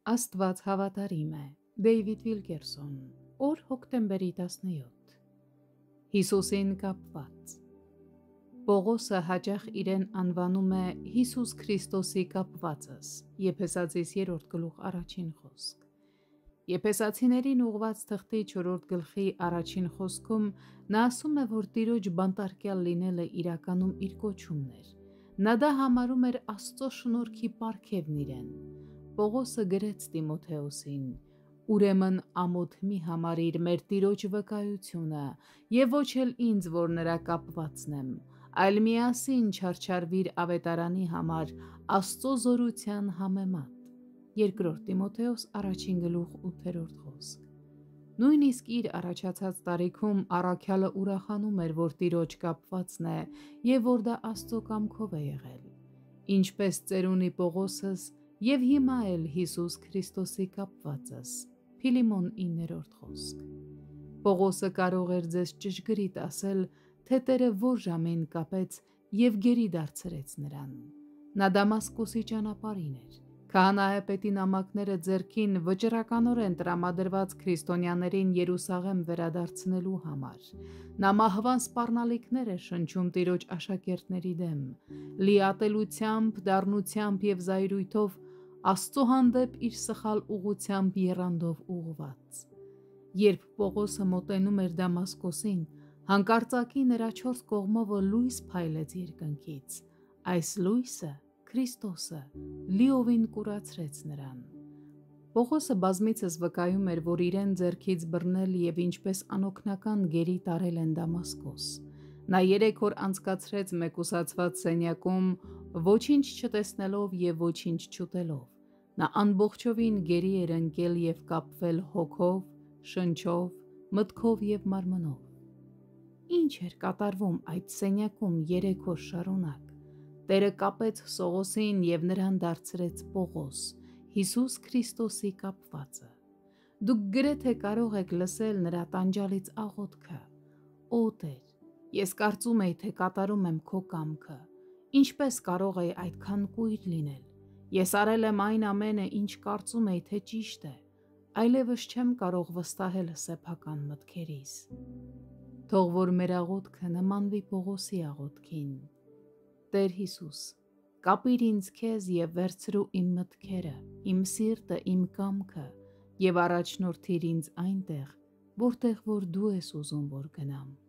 Աստված հավատարիմ է։ Դեյվիդ Վիլկերսոն, օր հոկտեմբերի 17։ Հիսուսին կապված։ Պողոսը հաճախ իրեն անվանում է Հիսուս Քրիստոսի կապվածս, Եփեսացիս 3 գլուխ 1 խոսք։ Եփեսացիներին ուղված թղթի 4 գլխի 1 խոսքում նա ասում է, որ Տիրոջ բանտարկյալ լինելը իրականում իր կոչումն էր։ Նա դա համարում էր Աստծո շնորհքի պարգևն իրեն։ Պողոսը գրեց Տիմոթեոսին. «Ուրեմն ամոթ մի համարիր մեր Տիրոջ վկայությունը, և ոչ էլ ինձ, որ նրա կապվածն եմ, այլ միասին չարչարվիր ավետարանի համար Աստծո զորության համեմատ»։ 2 Տիմոթեոս 1 գլուխ 8 խոսք։ Նույնիսկ իր առաջացած տարիքում առաքյալը ուրախանում էր, որ Տիրոջ կապվածն է և որ դա Աստծո կամքով է եղել։ Ինչպես ծերունի Պողոսս և հիմա էլ Հիսուս Քրիստոսի կապվածս։ Փիլիմոն 9 խոսք։ Պողոսը կարող էր ձեզ ճշգրիտ ասել, թե Տերը որ ժամին կապեց և գերի դարձրեց նրան։ Նա Դամասկոսի ճանապարհին էր։ Քահանայապետի նամակները ձեռքին վճռականորեն տրամադրված քրիստոնյաներին Երուսաղեմ վերադարձնելու համար։ Նա մահվան սպառնալիքներ էր շնչում Տիրոջ աշակերտների դեմ, լի ատելությամբ, դառնությամբ և զայրույթով, Աստծո հանդեպ իր սխալ ուղղությամբ եռանդով ուղղված։ Երբ Պողոսը մոտենում էր Դամասկոսին, հանկարծակի նրա 4 կողմովը լույս փայլեց երկնքից։ Այս լույսը, Քրիստոսը, լիովին կուրացրեց նրան։ Պողոսը բազմիցս վկայում էր, որ իրեն ձեռքից բռնել և ինչպես անօգնական գերի տարել են Դամասկոս։ Նա 3 օր անցկացրեց մեկուսացված սենյակում, ոչինչ չտեսնելով և ոչինչ չուտելով։ Նա ամբողջովին գերի էր ընկել և կապվել հոգով, շնչով, մտքով և մարմնով։ Ինչ էր կատարվում այդ սենյակում 3 օր շարունակ։ Տերը կապեց Սողոսին և նրան դարձրեց Պողոս, Հիսուս Քրիստոսի կապվածը։ Դուք գրեթե կարող եք լսել նրա տանջալից աղոթքը. «Օ Տեր, ես կարծում էի, թե կատարում եմ քո կամքը։ Ինչպես կարող էի այդքան կույր լինել։ Ես արել եմ այն ամենը, ինչ կարծում էի, թե ճիշտ է։ Այլևս չեմ կարող վստահել սեփական մտքերիս»։ Թող որ մեր աղոթքը նմանվի Պողոսի աղոթքին. «Տեր Հիսուս, կապիր ինձ քեզ և վերցրու իմ մտքերը, իմ սիրտը, իմ կամքը և առաջնորդիր ինձ այնտեղ, որտեղ որ դու ես ուզում, որ գնամ»։